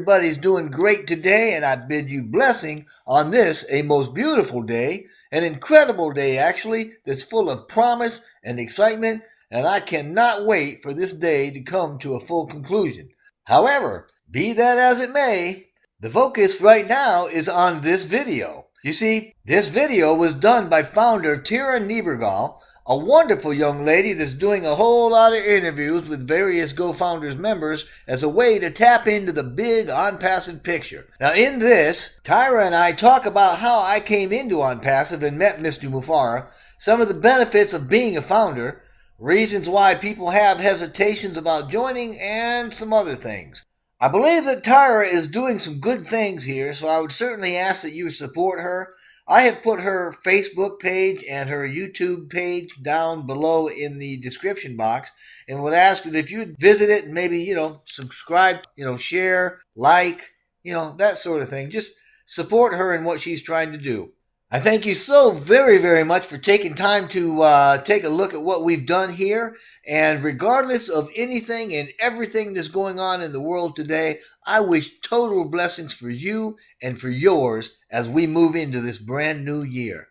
Everybody's doing great today, and I bid you blessing on this, a most beautiful day, an incredible day actually, that's full of promise and excitement, and I cannot wait for this day to come to a full conclusion. However, be that as it may, the focus right now is on this video. You see, this video was done by founder Tyra, a wonderful young lady that's doing a whole lot of interviews with various GoFounders members as a way to tap into the big OnPassive picture. Now in this, Tyra and I talk about how I came into OnPassive and met Mr. Mufara, some of the benefits of being a founder, reasons why people have hesitations about joining, and some other things. I believe that Tyra is doing some good things here, so I would certainly ask that you support her. I have put her Facebook page and her YouTube page down below in the description box, and would ask that if you'd visit it and maybe, subscribe, share, like, that sort of thing. Just support her in what she's trying to do. I thank you so very, very much for taking time to take a look at what we've done here. And regardless of anything and everything that's going on in the world today, I wish total blessings for you and for yours as we move into this brand new year.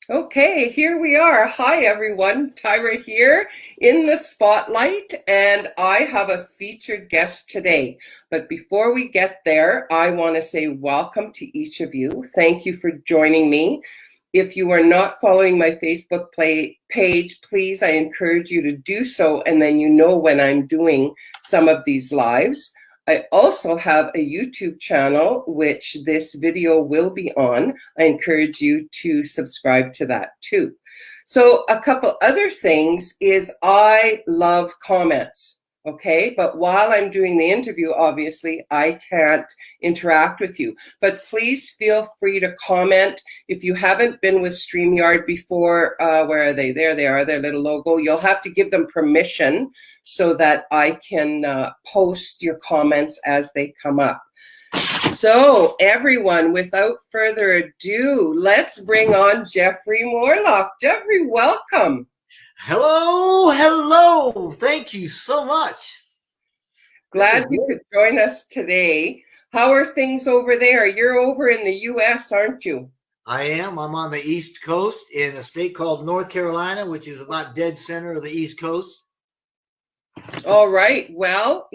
Okay, here we are. Hi, everyone. Tyra here in the spotlight, and I have a featured guest today. But before we get there, I want to say welcome to each of you. Thank you for joining me. If you are not following my Facebook page, please, I encourage you to do so, and then you know when I'm doing some of these lives. I also have a YouTube channel, which this video will be on. I encourage you to subscribe to that too. So a couple other things is I love comments, okay? But while I'm doing the interview, obviously, I can't interact with you. But please feel free to comment. If you haven't been with StreamYard before, where are they? There they are, their little logo. You'll have to give them permission so that I can post your comments as they come up. So everyone, without further ado, let's bring on Jeffrey Morlock. Jeffrey, welcome. Hello. Thank you so much. Glad you could join us today. How are things over there? You're over in the U.S., aren't you? I am. I'm on the East Coast in a state called North Carolina, which is about dead center of the East Coast. All right. Well,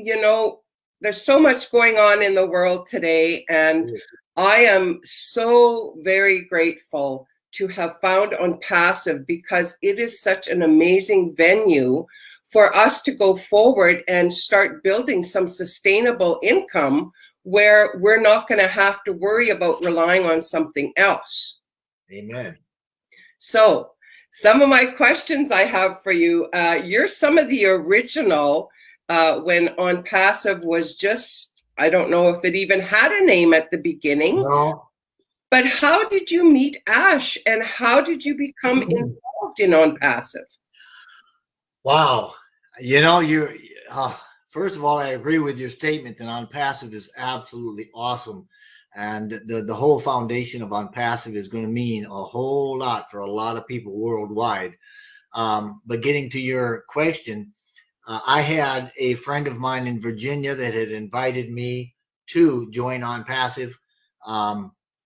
there's so much going on in the world today, and I am so very grateful to have found ONPASSIVE because it is such an amazing venue for us to go forward and start building some sustainable income where we're not going to have to worry about relying on something else. Amen. So some of my questions I have for you, you're some of the original when ONPASSIVE was just, I don't know if it even had a name at the beginning. No. But how did you meet Ash, and how did you become involved in ONPASSIVE? Wow. First of all, I agree with your statement that ONPASSIVE is absolutely awesome. And the whole foundation of ONPASSIVE is going to mean a whole lot for a lot of people worldwide. But getting to your question, I had a friend of mine in Virginia that had invited me to join ONPASSIVE.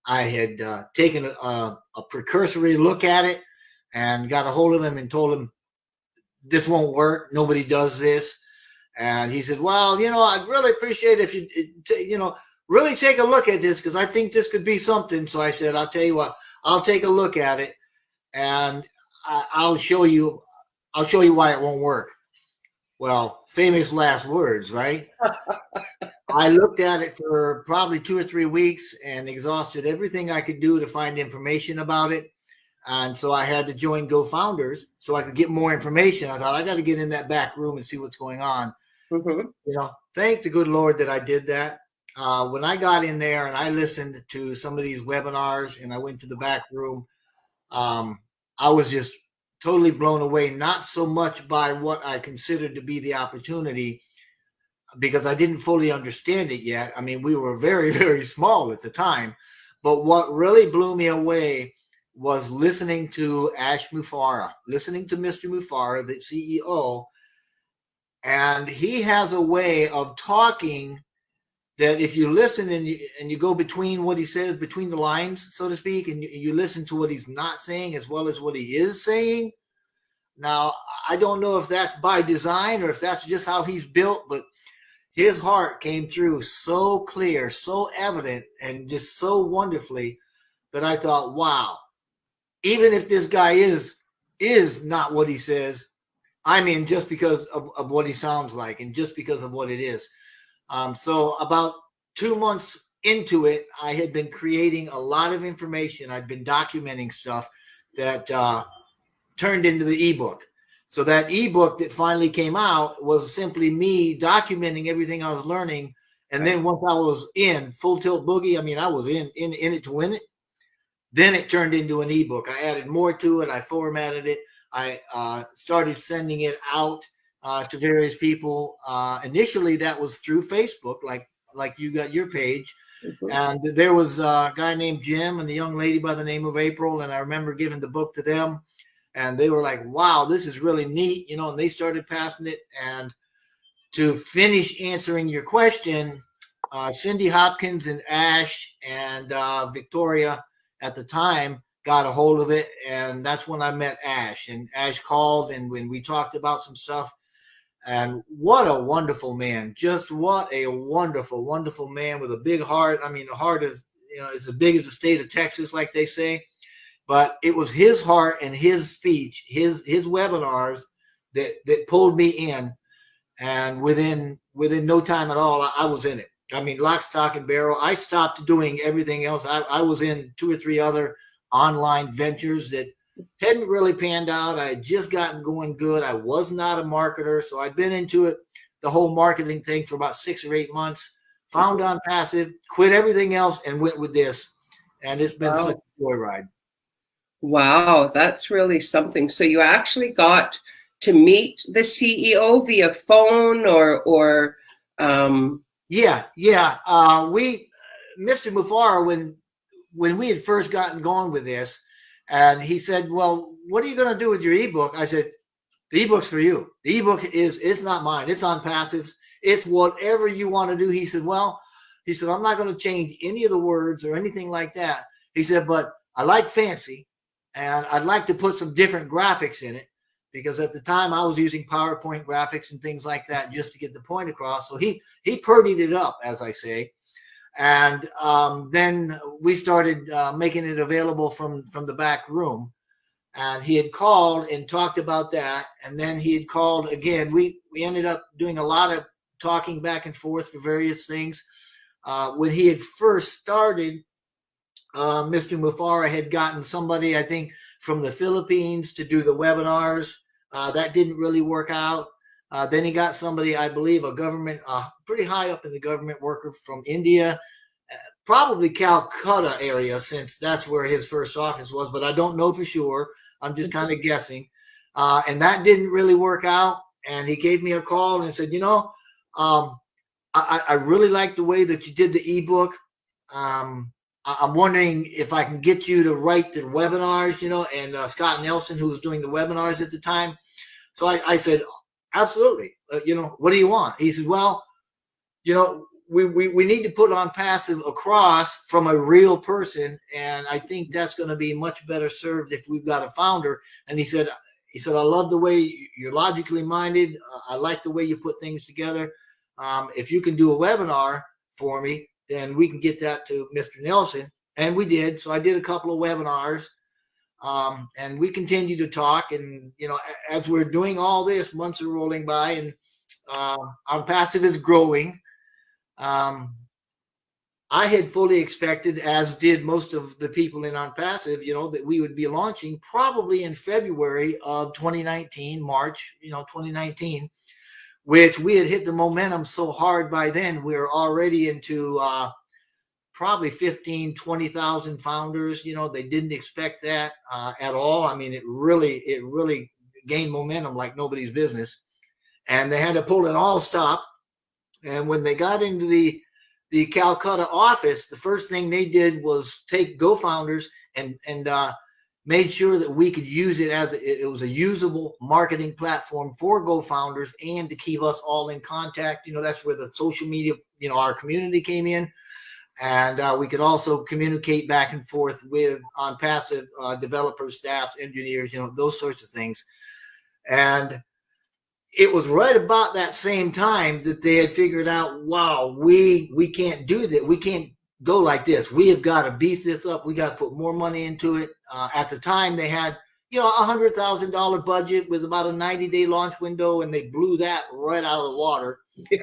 I had taken a precursory look at it and got a hold of him and told him, this won't work. Nobody does this. And he said, well, I'd really appreciate it if you, really take a look at this because I think this could be something. So I said, I'll tell you what, I'll take a look at it and I'll show you why it won't work. Well, famous last words, right? I looked at it for probably 2 or 3 weeks and exhausted everything I could do to find information about it. And so I had to join GoFounders so I could get more information. I thought I got to get in that back room and see what's going on. Thank the good Lord that I did that. When I got in there and I listened to some of these webinars and I went to the back room, I was just totally blown away, not so much by what I considered to be the opportunity, because I didn't fully understand it yet. I mean, we were very, very small at the time. But what really blew me away was listening to Ash Mufara, listening to Mr. Mufara, the CEO, And he has a way of talking that if you listen and you go between what he says, between the lines, so to speak, and you listen to what he's not saying as well as what he is saying. Now, I don't know if that's by design or if that's just how he's built, but his heart came through so clear, so evident, and just so wonderfully that I thought, wow, even if this guy is not what he says, I mean, just because of what he sounds like and just because of what it is. So about 2 months into it, I had been creating a lot of information. I'd been documenting stuff that turned into the ebook. So that ebook that finally came out was simply me documenting everything I was learning. And then once I was in full tilt boogie, I mean, I was in it to win it. Then it turned into an ebook. I added more to it. I formatted it. I started sending it out to various people. Initially, that was through Facebook, like you got your page. Mm-hmm. And there was a guy named Jim and a young lady by the name of April. And I remember giving the book to them. And they were like, wow, this is really neat, you know, and they started passing it. And to finish answering your question, Cindy Hopkins and Ash and Victoria at the time got a hold of it. And that's when I met Ash. And Ash called, and when we talked about some stuff. And what a wonderful man. Just what a wonderful, wonderful man with a big heart. I mean, the heart is, you know, as big as the state of Texas, like they say. But it was his heart and his speech, his webinars that pulled me in. And within no time at all, I was in it. I mean, lock, stock, and barrel. I stopped doing everything else. I was in 2 or 3 other online ventures that hadn't really panned out. I had just gotten going good. I was not a marketer. So I'd been into it, the whole marketing thing, for about 6 or 8 months. Found OnPassive, quit everything else, and went with this. And it's been such a joyride. Wow, that's really something. So you actually got to meet the CEO via phone or Yeah. Mr. Mufara, when we had first gotten going with this, and he said, well, what are you going to do with your ebook? I said, the ebook's for you. The ebook it's not mine. It's OnPassive's. It's whatever you want to do. He said, I'm not going to change any of the words or anything like that. He said, but I like fancy. And I'd like to put some different graphics in it, because at the time I was using PowerPoint graphics and things like that just to get the point across. So he purdied it up, as I say. And then we started making it available from the back room. And he had called and talked about that. And then he had called again. We ended up doing a lot of talking back and forth for various things. When he had first started, Mr. Mufara had gotten somebody, I think, from the Philippines to do the webinars. That didn't really work out. Then he got somebody, I believe, a government, pretty high up in the government worker from India, probably Calcutta area, since that's where his first office was, but I don't know for sure. I'm just kind of guessing. And that didn't really work out. And he gave me a call and said, I really like the way that you did the ebook. I'm wondering if I can get you to write the webinars, and Scott Nelson, who was doing the webinars at the time. So I said, absolutely. What do you want? He said, well, we need to put OnPassive across from a real person. And I think that's going to be much better served if we've got a founder. And he said, I love the way you're logically minded. I like the way you put things together. If you can do a webinar for me, then we can get that to Mr. Nelson. And we did. So I did a couple of webinars, and we continue to talk. And, as we're doing all this, months are rolling by, and OnPassive is growing. I had fully expected, as did most of the people in OnPassive, that we would be launching probably in February of 2019, March, 2019. Which we had hit the momentum so hard by then. We were already into probably 15, 20,000 founders. They didn't expect that at all. I mean, it really gained momentum like nobody's business. And they had to pull it all stop. And when they got into the Calcutta office, the first thing they did was take GoFounders and made sure that we could use it as it was a usable marketing platform for GoFounders and to keep us all in contact. That's where the social media, our community came in. And we could also communicate back and forth with OnPassive developers, staffs, engineers, those sorts of things. And it was right about that same time that they had figured out, wow, we can't do that. We can't go like this. We have got to beef this up. We got to put more money into it. At the time, they had, $100,000 budget with about a 90-day launch window, and they blew that right out of the water. Yeah.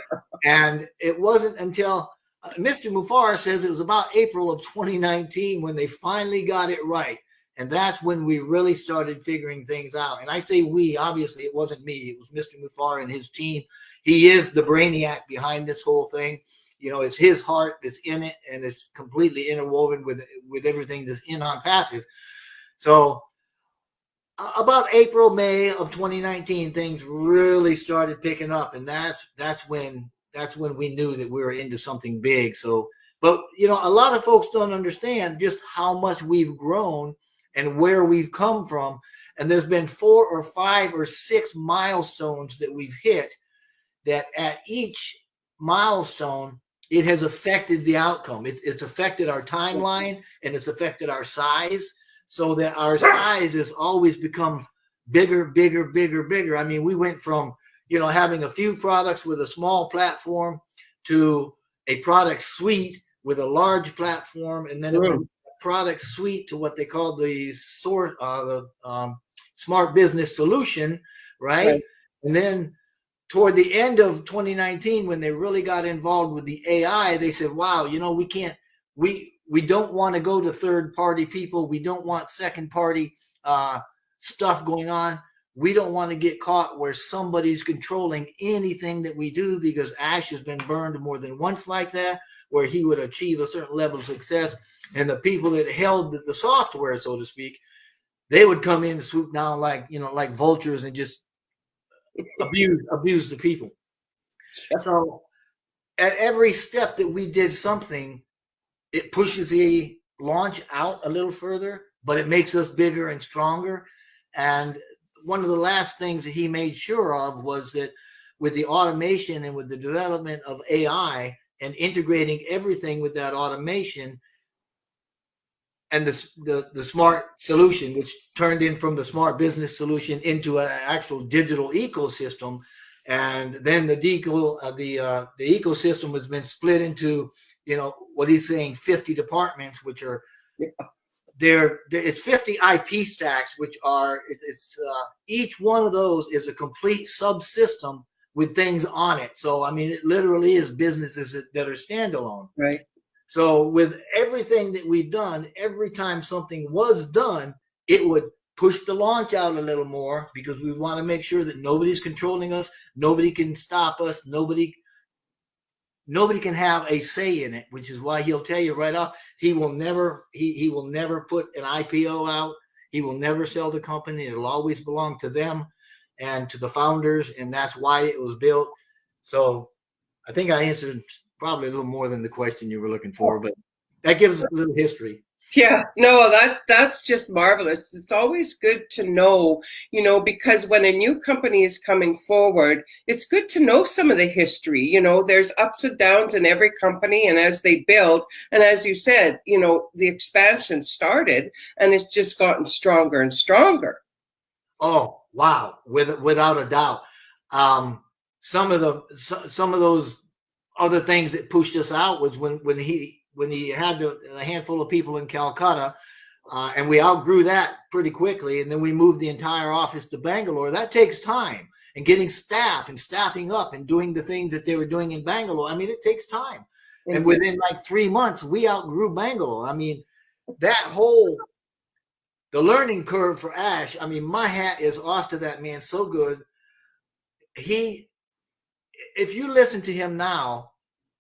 And it wasn't until Mr. Mufar says it was about April of 2019 when they finally got it right. And that's when we really started figuring things out. And I say we, obviously it wasn't me. It was Mr. Mufar and his team. He is the brainiac behind this whole thing. It's his heart that's in it, and it's completely interwoven with everything that's in OnPassive. So about April, May of 2019, things really started picking up. And that's when we knew that we were into something big. So, but a lot of folks don't understand just how much we've grown and where we've come from. And there's been 4 or 5 or 6 milestones that we've hit, that at each milestone, it has affected the outcome. It's affected our timeline, and it's affected our size, so that our size has always become bigger, bigger, bigger, bigger. I mean, we went from, having a few products with a small platform to a product suite with a large platform, and then it went product suite to what they call the smart business solution, right? And then toward the end of 2019, when they really got involved with the AI, they said, wow, we don't want to go to third party people. We don't want second party stuff going on. We don't want to get caught where somebody's controlling anything that we do, because Ash has been burned more than once like that, where he would achieve a certain level of success, and the people that held the software, so to speak, they would come in and swoop down like vultures and just abuse the people. So at every step that we did something, it pushes the launch out a little further, but it makes us bigger and stronger. And one of the last things that he made sure of was that with the automation and with the development of AI and integrating everything with that automation and the smart solution, which turned in from the smart business solution into an actual digital ecosystem. And then the ecosystem has been split into, what he's saying, 50 departments, which are it's 50 IP stacks, which are each one of those is a complete subsystem with things on it. So I mean, it literally is businesses that are standalone. Right. So with everything that we've done, every time something was done, it would push the launch out a little more, because we want to make sure that nobody's controlling us, nobody can stop us, nobody can have a say in it, which is why he'll tell you right off, he will never put an IPO out. He will never sell the company. It'll always belong to them and to the founders, and that's why it was built. So I think I answered probably a little more than the question you were looking for, but that gives us a little history. Yeah, no, that's just marvelous. It's always good to know, because when a new company is coming forward, it's good to know some of the history. There's ups and downs in every company, and as they build, and as you said, the expansion started and it's just gotten stronger and stronger. Oh, wow. Without a doubt. Some of those other things that pushed us out was when he had a handful of people in Calcutta, and we outgrew that pretty quickly. And then we moved the entire office to Bangalore. That takes time, and getting staff and staffing up and doing the things that they were doing in Bangalore. I mean, it takes time. Mm-hmm. And within like 3 months, we outgrew Bangalore. I mean, the learning curve for Ash, I mean, my hat is off to that man. So good. If you listen to him now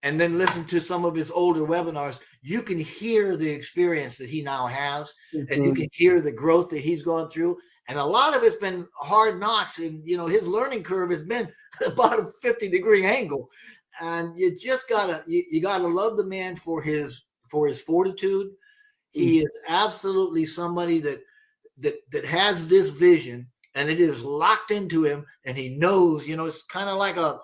and then listen to some of his older webinars, you can hear the experience that he now has, mm-hmm. and you can hear the growth that he's gone through. And a lot of it's been hard knocks, and his learning curve has been about a 50-degree angle. And you just gotta love the man for his fortitude. He is absolutely somebody that that has this vision, and it is locked into him, and he knows, it's kind of like a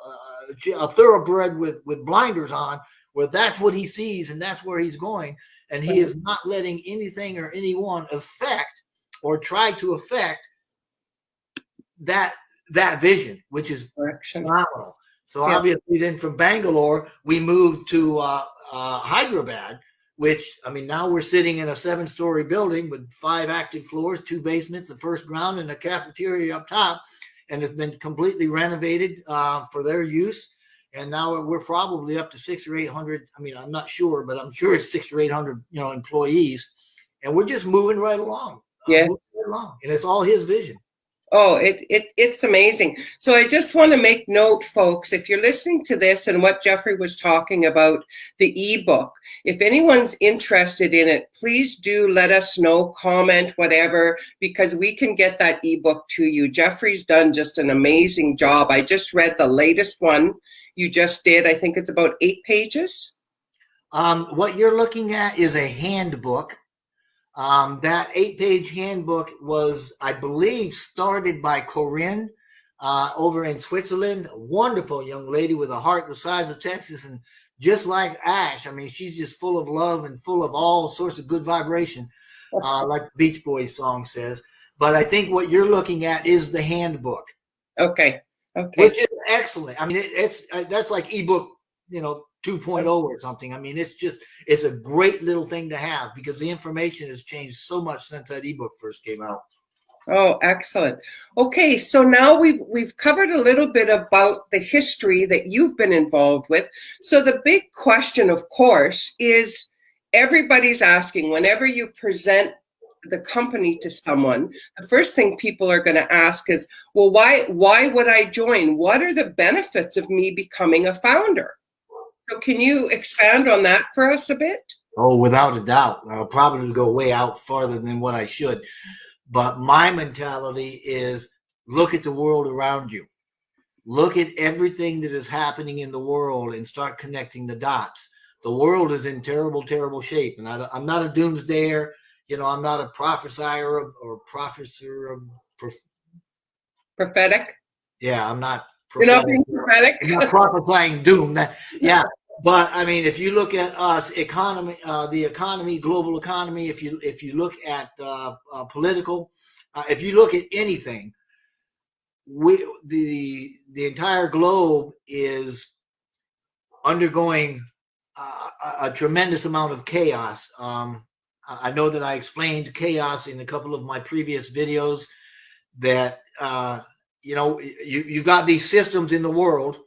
thoroughbred with blinders on, where that's what he sees and that's where he's going, and he is not letting anything or anyone affect or try to affect that vision, which is phenomenal. So obviously then from Bangalore, we moved to Hyderabad, which, I mean, now we're sitting in a 7-story building with 5 active floors, 2 basements, the first ground, and a cafeteria up top. And it's been completely renovated for their use. And now we're probably up to 600 or 800. I mean, I'm not sure, but I'm sure it's 600 or 800, employees. And we're just moving right along. Moving right along. And it's all his vision. Oh, it's amazing. So I just want to make note, folks, if you're listening to this and what Jeffrey was talking about, the ebook, if anyone's interested in it, please do let us know, comment, whatever, because we can get that ebook to you. Jeffrey's done just an amazing job. I just read the latest one you just did. I think it's about 8 pages. What you're looking at is a handbook. That 8-page handbook was, I believe, started by Corinne over in Switzerland. A wonderful young lady with a heart the size of Texas, and just like Ash, I mean, she's just full of love and full of all sorts of good vibration, like the Beach Boys song says. But I think what you're looking at is the handbook. Okay. Which is excellent. I mean, that's like ebook, 2.0 or something. I mean, it's a great little thing to have, because the information has changed so much since that ebook first came out. Oh, excellent. Okay, so now we've covered a little bit about the history that you've been involved with. So the big question, of course, is everybody's asking, whenever you present the company to someone, the first thing people are going to ask is, well, why would I join? What are the benefits of me becoming a founder? So can you expand on that for us a bit? Oh, without a doubt. I'll probably go way out farther than what I should. But my mentality is, look at the world around you. Look at everything that is happening in the world and start connecting the dots. The world is in terrible, terrible shape. And I'm not a doomsdayer. I'm not a prophesier or professor of prophetic. Yeah, I'm not. You're not being prophetic. I'm not prophesying doom. Yeah, but I mean, if you look at us, the economy, global economy. If you look at political, if you look at anything, the entire globe is undergoing a tremendous amount of chaos. I know that I explained chaos in a couple of my previous videos. That you've got these systems in the world,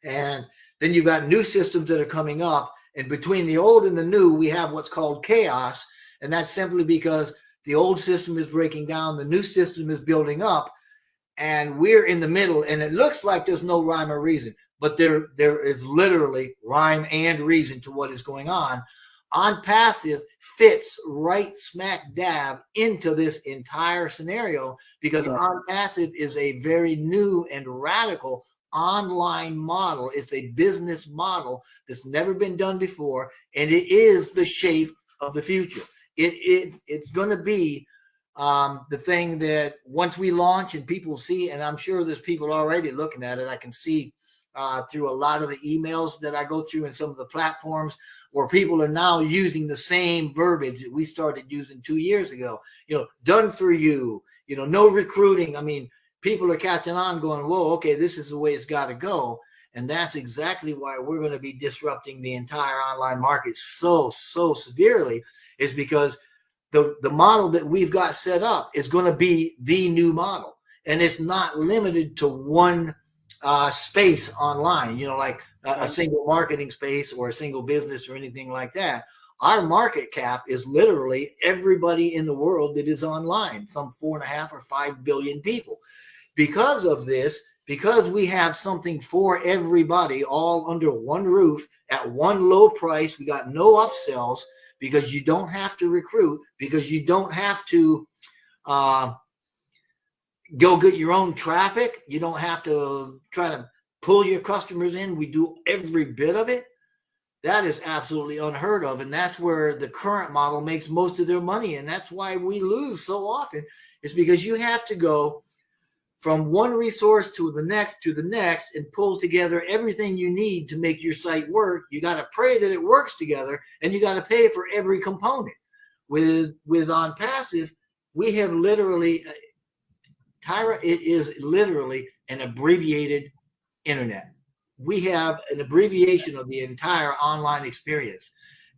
and then you've got new systems that are coming up, and between the old and the new, we have what's called chaos. And that's simply because the old system is breaking down, the new system is building up, and we're in the middle. And it looks like there's no rhyme or reason, but there is literally rhyme and reason to what is going on. OnPassive fits right smack dab into this entire scenario, because OnPassive is a very new and radical online model. It's a business model that's never been done before, and it is the shape of the future. It's going to be the thing that once we launch and people see, and I'm sure there's people already looking at it. I can see through a lot of the emails that I go through and some of the platforms, where people are now using the same verbiage that we started using 2 years ago. Done for you, no recruiting. I mean, people are catching on, going, whoa, okay, this is the way it's got to go. And that's exactly why we're going to be disrupting the entire online market so severely, is because the model that we've got set up is going to be the new model. And it's not limited to one space online, like a single marketing space or a single business or anything like that. Our market cap is literally everybody in the world that is online, some 4.5 or 5 billion people. Because of this, because we have something for everybody all under one roof at one low price, we got no upsells, because you don't have to recruit, because you don't have to go get your own traffic. You don't have to try to pull your customers in. We do every bit of it. That is absolutely unheard of. And that's where the current model makes most of their money. And that's why we lose so often. It's because you have to go from one resource to the next and pull together everything you need to make your site work. You got to pray that it works together, and you got to pay for every component. With OnPassive, we have literally, Tyra, it is literally an abbreviated internet. We have an abbreviation of the entire online experience,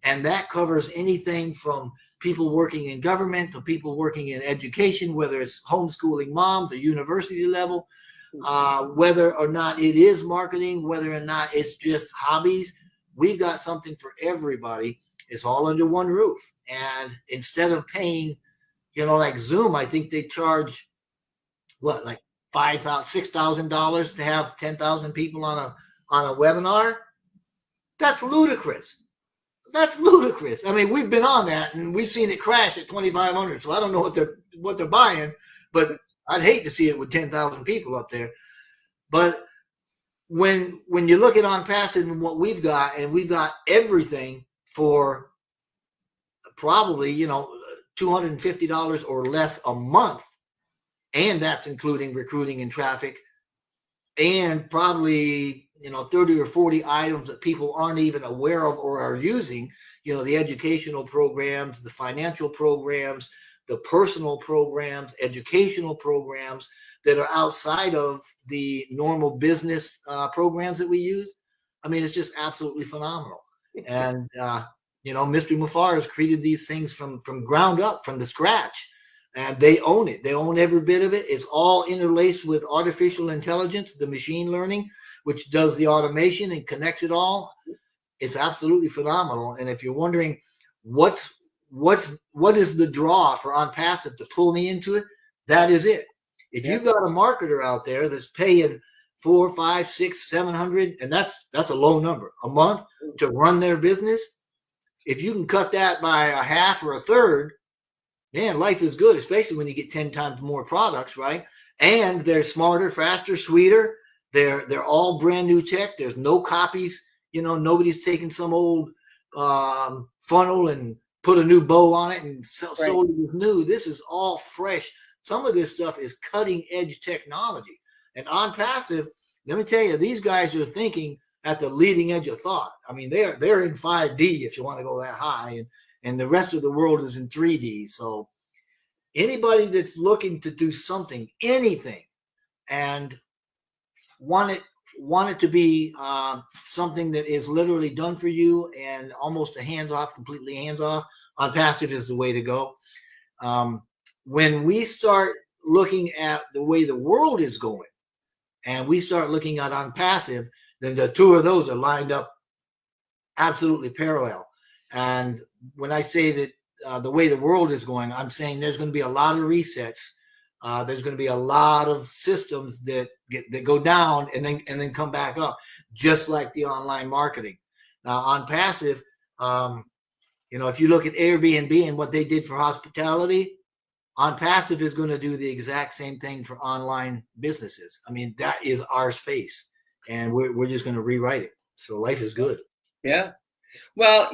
and that covers anything from people working in government to people working in education, whether it's homeschooling moms or university level, whether or not it is marketing, whether or not it's just hobbies. We've got something for everybody. It's all under one roof. And instead of paying, like Zoom, I think they charge like $5,000, $6,000 to have 10,000 people on a webinar. That's ludicrous. That's ludicrous. I mean, we've been on that and we've seen it crash at 2,500. So I don't know what they're buying, but I'd hate to see it with 10,000 people up there. But when you look at OnPassive and what we've got, and we've got everything for probably, $250 or less a month. And that's including recruiting and traffic, and probably 30 or 40 items that people aren't even aware of or are using. The educational programs, the financial programs, the personal programs, educational programs that are outside of the normal business programs that we use. I mean, it's just absolutely phenomenal. And Mr. Muffar has created these things from ground up, from the scratch. And they own it. They own every bit of it. It's all interlaced with artificial intelligence, the machine learning, which does the automation and connects it all. It's absolutely phenomenal. And if you're wondering what is the draw for OnPassive to pull me into it, that is it. If you've got a marketer out there that's paying $400, $500, $600, $700, and that's a low number a month to run their business, if you can cut that by a half or a third, man, life is good, especially when you get 10 times more products, right? And they're smarter, faster, sweeter. They're all brand new tech. There's no copies. Nobody's taken some old funnel and put a new bow on it and sold it as new. This is all fresh. Some of this stuff is cutting edge technology. And OnPassive, let me tell you, these guys are thinking at the leading edge of thought. I mean, they're in 5D if you want to go that high. And the rest of the world is in 3D. So anybody that's looking to do something, anything, and want it to be something that is literally done for you and almost completely hands-off, OnPassive is the way to go. When we start looking at the way the world is going and we start looking at OnPassive, then the two of those are lined up absolutely parallel. And when I say that the way the world is going, I'm saying there's going to be a lot of resets. There's going to be a lot of systems that go down and then come back up, just like the online marketing. Now, OnPassive, if you look at Airbnb and what they did for hospitality, OnPassive is going to do the exact same thing for online businesses. I mean, that is our space, and we're just going to rewrite it. So life is good. Yeah. Well,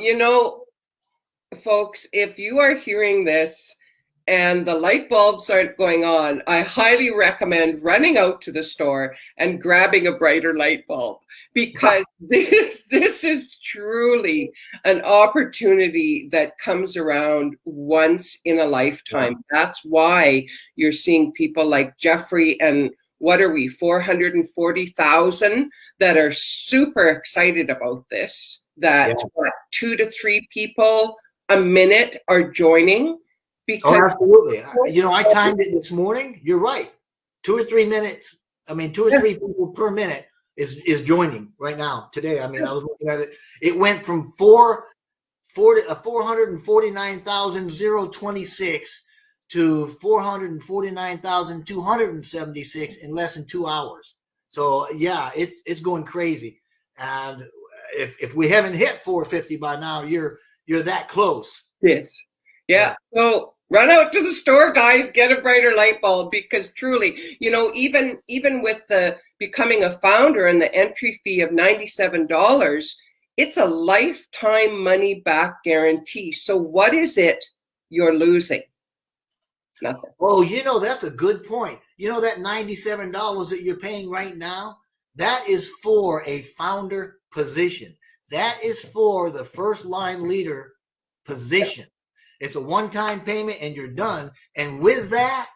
folks, if you are hearing this and the light bulbs aren't going on, I highly recommend running out to the store and grabbing a brighter light bulb, because this is truly an opportunity that comes around once in a lifetime. That's why you're seeing people like Jeffrey and what are we, 440,000 that are super excited about this, that 2 to 3 people a minute are joining. Because absolutely. I timed it this morning. You're right. 2 or 3 minutes. 2 or 3 people per minute is joining right now today. I was looking at it. It went from 449,026 to 449,276 in less than 2 hours. So yeah, it's going crazy. And if we haven't hit 450 by now, you're that close. Yes. Yeah. So run out to the store, guys, get a brighter light bulb, because truly, even with the becoming a founder and the entry fee of $97, It's a lifetime money back guarantee. So what is it you're losing? Nothing. Oh, that's a good point. That $97 that you're paying right now, that is for a founder position. That is for the first line leader position. It's a one-time payment and you're done. And with that,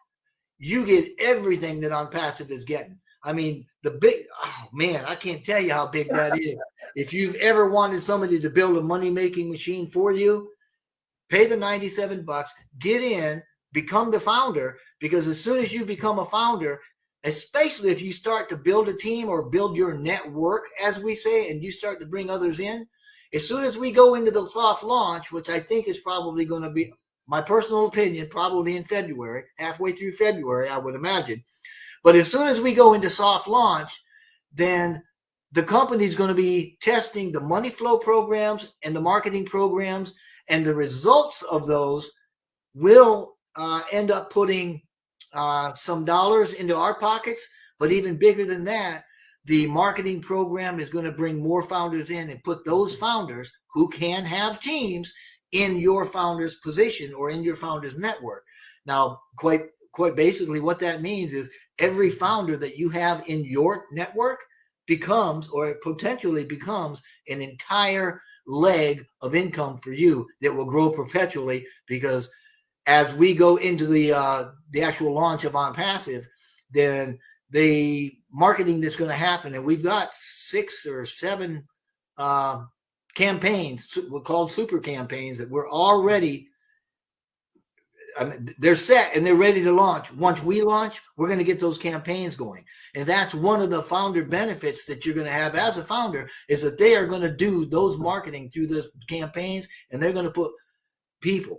you get everything that OnPassive is getting. I mean, oh man, I can't tell you how big that is. If you've ever wanted somebody to build a money-making machine for you, pay the $97, get in, become the founder, because as soon as you become a founder, especially if you start to build a team or build your network, as we say, and you start to bring others in, as soon as we go into the soft launch, which I think is probably going to be, my personal opinion, probably in February, halfway through February, I would imagine. But as soon as we go into soft launch, then the company is going to be testing the money flow programs and the marketing programs, and the results of those will end up putting some dollars into our pockets. But even bigger than that, the marketing program is going to bring more founders in and put those founders who can have teams in your founder's position or in your founder's network. Now, quite basically what that means is every founder that you have in your network becomes, or potentially becomes, an entire leg of income for you that will grow perpetually, because as we go into the actual launch of OnPassive, then the marketing that's going to happen, and we've got 6 or 7 campaigns, we're called super campaigns, that we're already, I mean, they're set and they're ready to launch. Once we launch, we're going to get those campaigns going. And that's one of the founder benefits that you're going to have as a founder, is that they are going to do those marketing through those campaigns, and they're going to put people,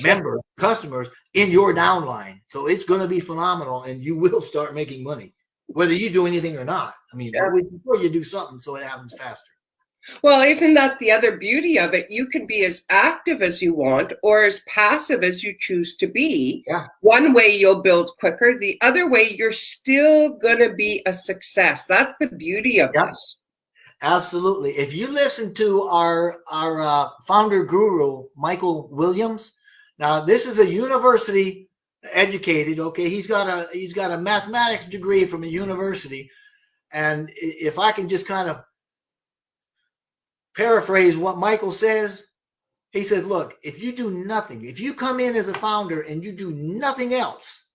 members, customers in your downline. So it's going to be phenomenal, and you will start making money, whether you do anything or not. I mean, before you do something so it happens faster. Well, isn't that the other beauty of it? You can be as active as you want or as passive as you choose to be. Yeah. One way you'll build quicker. The other way, you're still going to be a success. That's the beauty of this. Absolutely. If you listen to our founder guru, Michael Williams, now this is a university educated. Okay, he's got a mathematics degree from a university, and if I can just kind of paraphrase what Michael says, he says, look, if you do nothing, if you come in as a founder and you do nothing else,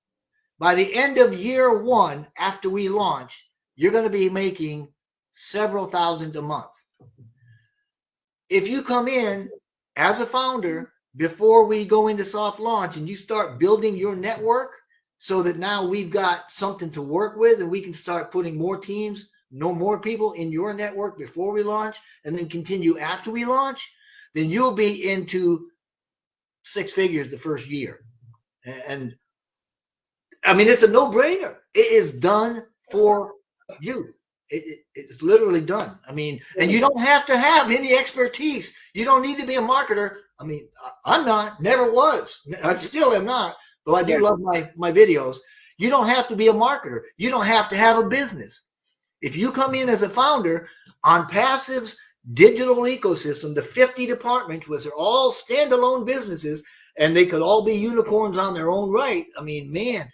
by the end of year 1, after we launch, you're going to be making several thousand a month. If you come in as a founder before we go into soft launch and you start building your network so that now we've got something to work with and we can start putting more teams, more people in your network before we launch, and then continue after we launch, then you'll be into 6 figures the first year. And I mean, it's a no-brainer. It is done for you. It's literally done. I mean, and you don't have to have any expertise. You don't need to be a marketer. I mean, I'm not, never was. I still am not, though I do love my videos. You don't have to be a marketer. You don't have to have a business. If you come in as a founder, OnPassive's digital ecosystem, the 50 departments, which are all standalone businesses, and they could all be unicorns on their own right. I mean, man,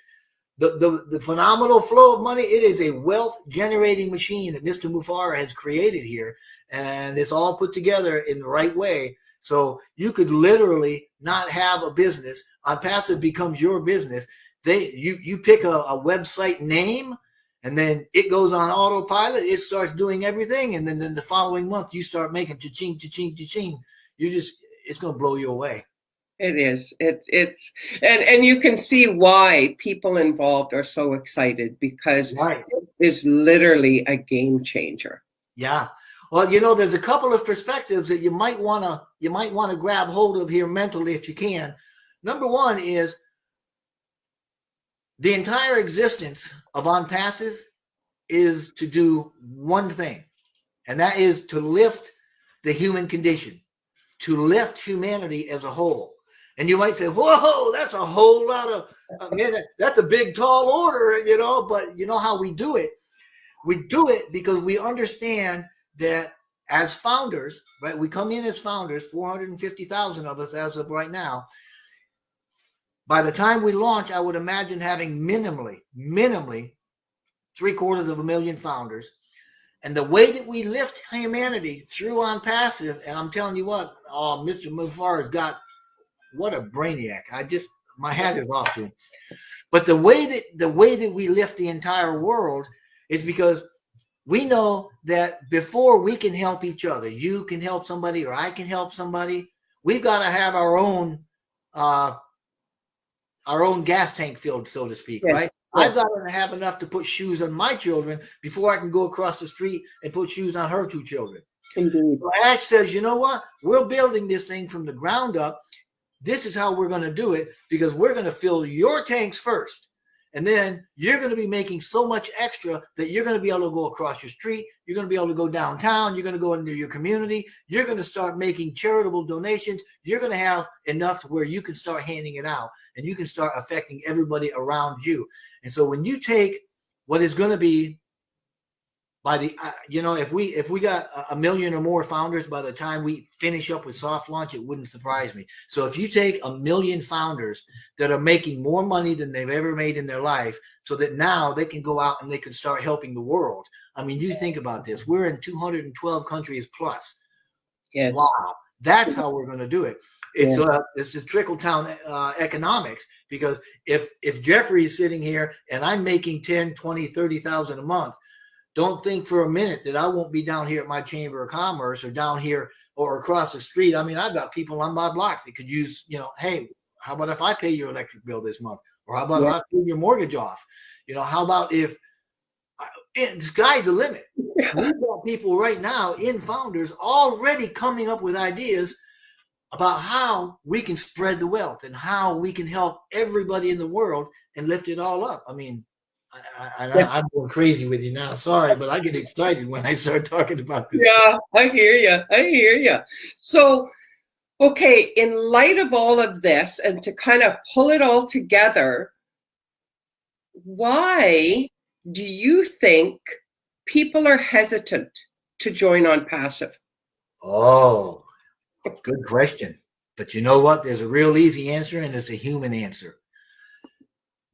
the phenomenal flow of money, it is a wealth generating machine that Mr. Mufara has created here, and it's all put together in the right way. So you could literally not have a business. OnPassive becomes your business. You pick a website name, and then it goes on autopilot. It starts doing everything, and then the following month you start making cha-ching, cha-ching, cha-ching. It's going to blow you away. It is. And you can see why people involved are so excited, because it is literally a game changer. Yeah. Well, there's a couple of perspectives that you might want to grab hold of here mentally if you can. Number one is the entire existence of OnPassive is to do one thing, and that is to lift the human condition, to lift humanity as a whole. And you might say, whoa, that's a whole lot of, that's a big, tall order, but you know how we do it? We do it because we understand that as founders, right? We come in as founders, 450,000 of us as of right now. By the time we launch, I would imagine having minimally 750,000 founders. And the way that we lift humanity through OnPassive, and I'm telling you what, Mr. Mufar has got, what a brainiac. My hat is off to him. But the way that we lift the entire world is because we know that before we can help each other, you can help somebody or I can help somebody, we've got to have our own gas tank filled, so to speak, yes. Right? Yes. I've got to have enough to put shoes on my children before I can go across the street and put shoes on her 2 children. Indeed. So Ash says, you know what? We're building this thing from the ground up. This is how we're going to do it, because we're going to fill your tanks first. And then you're going to be making so much extra that you're going to be able to go across your street. You're going to be able to go downtown. You're going to go into your community. You're going to start making charitable donations. You're going to have enough to where you can start handing it out and you can start affecting everybody around you. And so when you take what is going to be by the, if we got 1 million or more founders by the time we finish up with soft launch, it wouldn't surprise me. So if you take 1 million founders that are making more money than they've ever made in their life, so that now they can go out and they can start helping the world. I mean, you think about this. We're in 212 countries plus. Yes. Wow. That's how we're going to do it. It's the trickle-down economics, because if Jeffrey is sitting here and I'm making 10, 20, 30,000 a month, don't think for a minute that I won't be down here at my Chamber of Commerce or down here or across the street. I mean, I've got people on my block that could use, hey, how about if I pay your electric bill this month? Or how about if I pay your mortgage off? How about if the sky's the limit? We've got people right now in Founders already coming up with ideas about how we can spread the wealth and how we can help everybody in the world and lift it all up. I mean, I'm going crazy with you now. Sorry, but I get excited when I start talking about this. Yeah, I hear you. So, okay, in light of all of this and to kind of pull it all together, why do you think people are hesitant to join OnPassive? Oh, good question. But you know what? There's a real easy answer, and it's a human answer.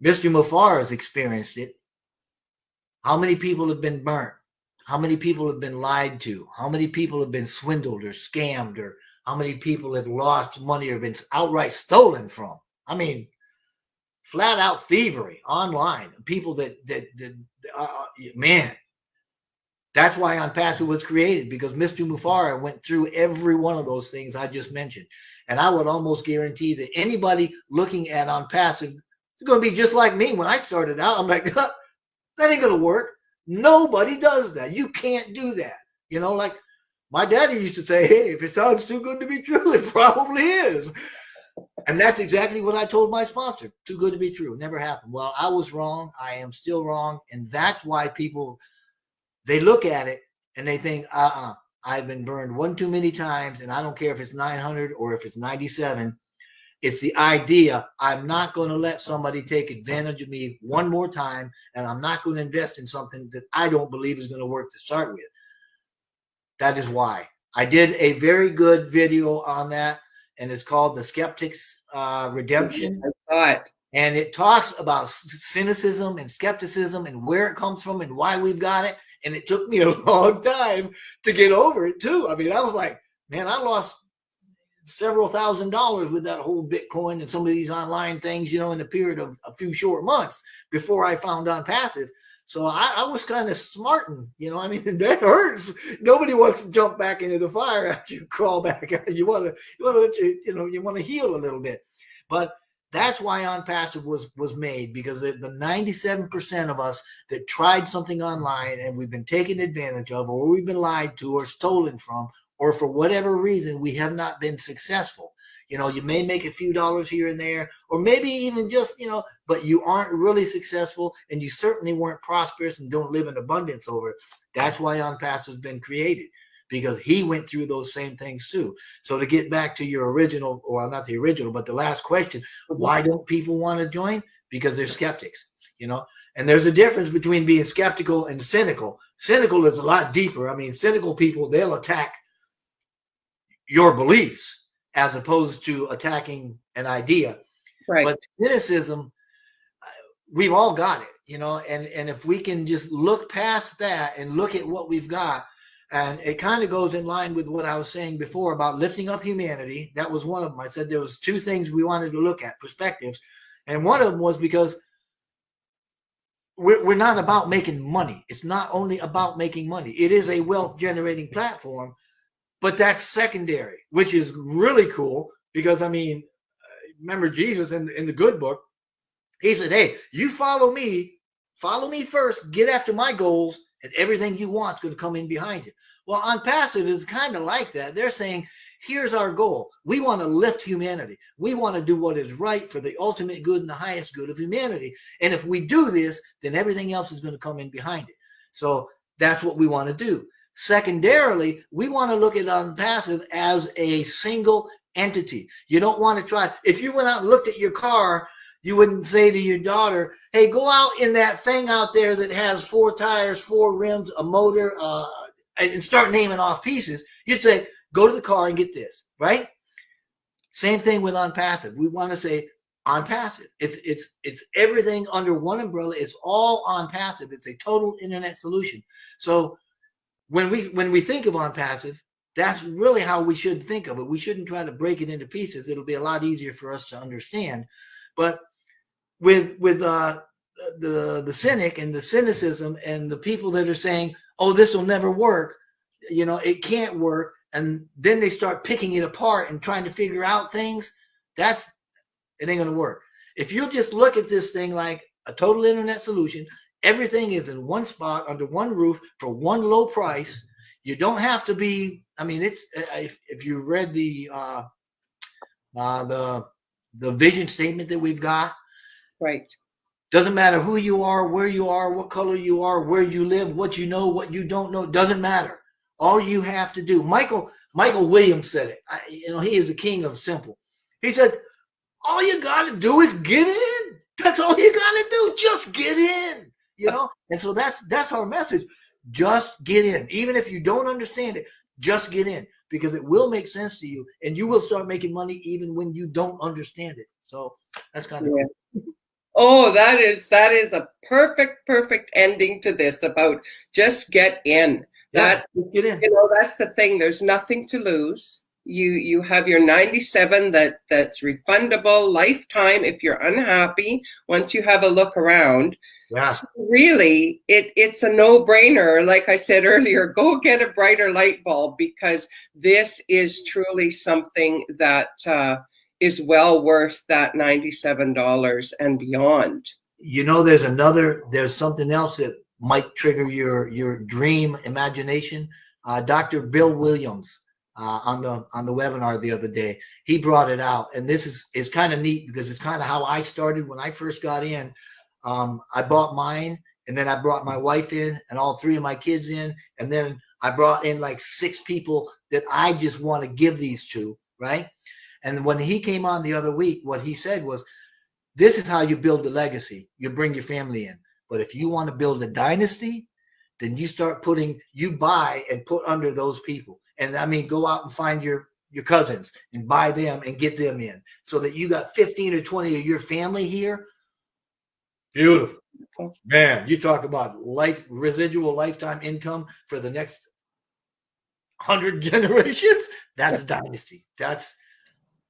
Mr. Mufar has experienced it. How many people have been burnt? How many people have been lied to? How many people have been swindled or scammed? Or how many people have lost money or been outright stolen from? I mean, flat out thievery online. People man, that's why OnPassive was created, because Mr. Mufar went through every one of those things I just mentioned. And I would almost guarantee that anybody looking at OnPassive, it's going to be just like me. When I started out, I'm like, that ain't going to work. Nobody does that. You can't do that. Like my daddy used to say, hey, if it sounds too good to be true, it probably is. And that's exactly what I told my sponsor. Too good to be true. Never happened. Well, I was wrong. I am still wrong. And that's why people, they look at it and they think, I've been burned one too many times. And I don't care if it's 900 or if it's 97. It's the idea, I'm not going to let somebody take advantage of me one more time, and I'm not going to invest in something that I don't believe is going to work to start with. That is why. I did a very good video on that, and it's called The Skeptic's Redemption. I saw it. And it talks about cynicism and skepticism and where it comes from and why we've got it. And it took me a long time to get over it, too. I mean, I was like, man, I lost several $1,000s with that whole Bitcoin and some of these online things, in the period of a few short months before I found OnPassive. So I was kind of smarting, I mean, that hurts. Nobody wants to jump back into the fire after you crawl back out. You want to heal a little bit. But that's why OnPassive was made, because the 97% of us that tried something online and we've been taken advantage of, or we've been lied to or stolen from, or for whatever reason, we have not been successful. You may make a few dollars here and there, or maybe even just, but you aren't really successful, and you certainly weren't prosperous and don't live in abundance over it. That's why OnPassive has been created, because he went through those same things too. So to get back to your original, or not the original, but the last question, why don't people want to join? Because they're skeptics. And there's a difference between being skeptical and cynical. Cynical is a lot deeper. I mean, cynical people, they'll attack your beliefs as opposed to attacking an idea. Right. But cynicism, we've all got it, and if we can just look past that and look at what we've got, and it kind of goes in line with what I was saying before about lifting up humanity. That was one of them. I said there was two things we wanted to look at, perspectives. And one of them was because we're not about making money. It's not only about making money. It is a wealth generating platform, but that's secondary, which is really cool because, I mean, remember Jesus in the good book, he said, hey, you follow me first, get after my goals, and everything you want is going to come in behind you. Well, OnPassive is kind of like that. They're saying, here's our goal. We want to lift humanity. We want to do what is right for the ultimate good and the highest good of humanity. And if we do this, then everything else is going to come in behind it. So that's what we want to do. Secondarily, we want to look at OnPassive as a single entity. You don't want to try. If you went out and looked at your car, you wouldn't say to your daughter, hey, go out in that thing out there that has 4 tires, 4 rims, a motor, and start naming off pieces. You'd say, go to the car and get this, right? Same thing with OnPassive. We want to say OnPassive. It's everything under one umbrella. It's all OnPassive. It's a total internet solution. So when we think of OnPassive, that's really how we should think of it. We shouldn't try to break it into pieces. It'll be a lot easier for us to understand. But with the cynic and the cynicism and the people that are saying, oh, this will never work, it can't work, and then they start picking it apart and trying to figure out things, it ain't going to work. If you just look at this thing like a total internet solution, everything is in one spot under one roof for one low price. You don't have to be, I mean, it's if you read the vision statement that we've got, right? Doesn't matter who you are, where you are, what color you are, where you live, what you know, what you don't know, doesn't matter. All you have to do, Michael Williams said it. He is the king of simple. He said, all you got to do is get in. That's all you got to do. Just get in, And so that's our message. Just get in. Even if you don't understand it, just get in, because it will make sense to you and you will start making money even when you don't understand it. So that's kind of cool. Oh, that is a perfect ending to this about just get in. Get in. That's the thing. There's nothing to lose. You have your 97 that's refundable lifetime if you're unhappy once you have a look around. Yeah. So really, it's a no-brainer. Like I said earlier, go get a brighter light bulb, because this is truly something that is well worth that $97 and beyond. There's something else that might trigger your dream imagination. Dr. Bill Williams on the webinar the other day, he brought it out, and this is kind of neat because it's kind of how I started when I first got in. I bought mine, and then I brought my wife in and all 3 of my kids in, and then I brought in like 6 people that I just want to give these to, right? And when he came on the other week, what he said was, this is how you build a legacy. You bring your family in. But if you want to build a dynasty, then you buy and put under those people. And I mean, go out and find your cousins and buy them and get them in so that you got 15 or 20 of your family here. Beautiful. Man, you talk about residual lifetime income for the next 100 generations. That's a dynasty. That's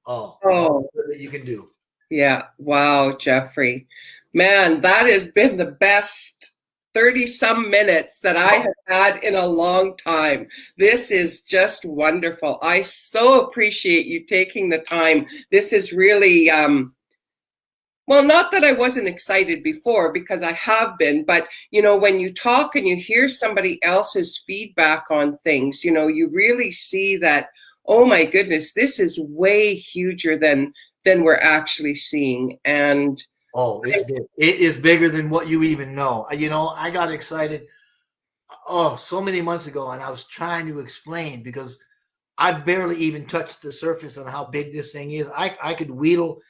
all that you can do. Yeah. Wow, Jeffrey. Man, that has been the best 30-some minutes that I have had in a long time. This is just wonderful. I so appreciate you taking the time. This is really, well, not that I wasn't excited before, because I have been, but, when you talk and you hear somebody else's feedback on things, you really see that, oh my goodness, this is way huger than we're actually seeing. And it's big. It is bigger than what you even know. I got excited so many months ago, and I was trying to explain, because I barely even touched the surface on how big this thing is. I could wheedle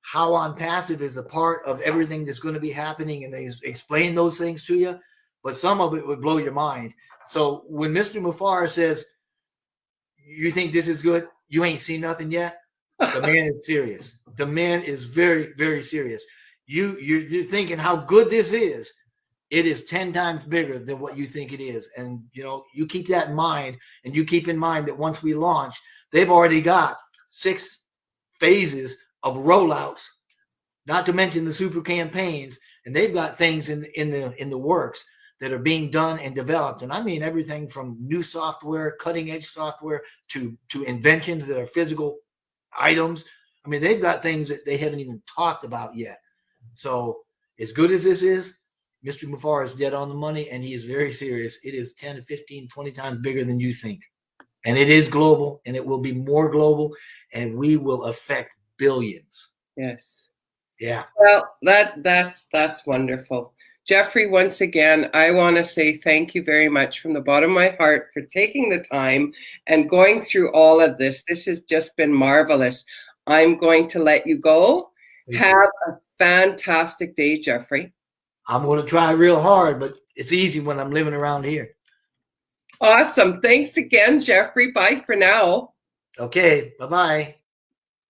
how on passive is a part of everything that's going to be happening, and they explain those things to you. But some of it would blow your mind. So when Mr. Mufar says, you think this is good, you ain't seen nothing yet, the man is serious. The man is very, very serious. You're thinking how good this is. It is 10 times bigger than what you think it is. And, you know, you keep that in mind, and you keep in mind that once we launch, they've already got 6 phases of rollouts, not to mention the super campaigns. And they've got things in the works that are being done and developed. And I mean, everything from new software, cutting edge software, to inventions that are physical items. I mean, they've got things that they haven't even talked about yet. So as good as this is, Mr. Mufar is dead on the money, and he is very serious. It is 10 to 15, 20 times bigger than you think. And it is global, and it will be more global, and we will affect billions. Yes. Yeah. Well, that's wonderful. Jeffrey, once again, I want to say thank you very much from the bottom of my heart for taking the time and going through all of this. This has just been marvelous. I'm going to let you go. Have a fantastic day, Jeffrey. I'm going to try real hard, but it's easy when I'm living around here. Awesome. Thanks again, Jeffrey. Bye for now. Okay. Bye-bye.